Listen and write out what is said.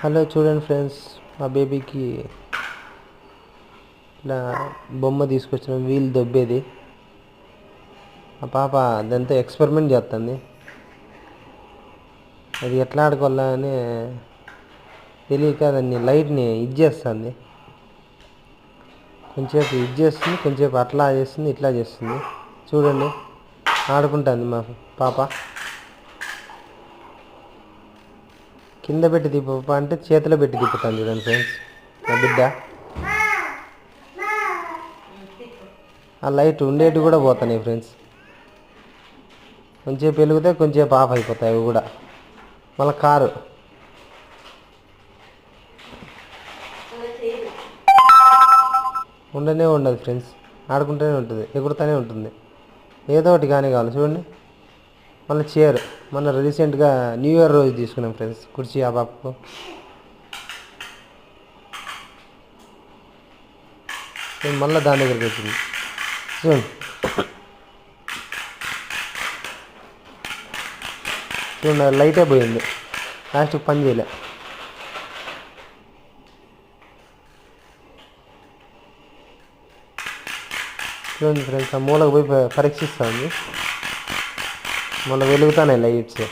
Hello చూడండి friends, మా బేబీకి ఇలా బొమ్మ తీసుకొచ్చిన వీల్ దొబ్బేది. ఆ పాప దాంతో ఎక్స్పెరిమెంట్ చేస్తుంది. అది ఎట్లా ఆడుకోవాలా అని తెలియక దాన్ని లైట్ని చేస్తుంది. కొంచెంసేపు చేస్తుంది, కొంచెంసేపు అట్లా చేస్తుంది, ఇట్లా చేస్తుంది. చూడండి, ఆడుకుంటుంది మా పాప. కింద పెట్టి తిప్ప అంటే చేతిలో పెట్టి తిప్పుతాను. చూడండి ఫ్రెండ్స్, నా బిడ్డ ఆ లైట్ ఉండేవి కూడా పోతున్నాయి ఫ్రెండ్స్. కొంచెంసేపు వెలిగితే కొంచెంసేపు ఆఫ్ అయిపోతాయి. అవి కూడా మళ్ళీ కారు ఉండనే ఉండదు ఫ్రెండ్స్, ఆడుకుంటూనే ఉంటుంది, ఎగురుతూనే ఉంటుంది. ఏదో ఒకటి కానీ కావాలి. చూడండి, మళ్ళీ చైర్ మొన్న రీసెంట్గా న్యూ ఇయర్ రోజు తీసుకున్నాం ఫ్రెండ్స్, కుర్చీ ఆ పాపకు. మళ్ళీ దాని దగ్గరికి వచ్చింది. చూడండి చూడండి, లైటే పోయింది, లాస్ట్కి పని చేయలే. చూడండి ఫ్రెండ్స్, ఆ మూలకు పోయి పరీక్షిస్తుంది. మళ్ళీ వెలుగుతానే లైట్స్.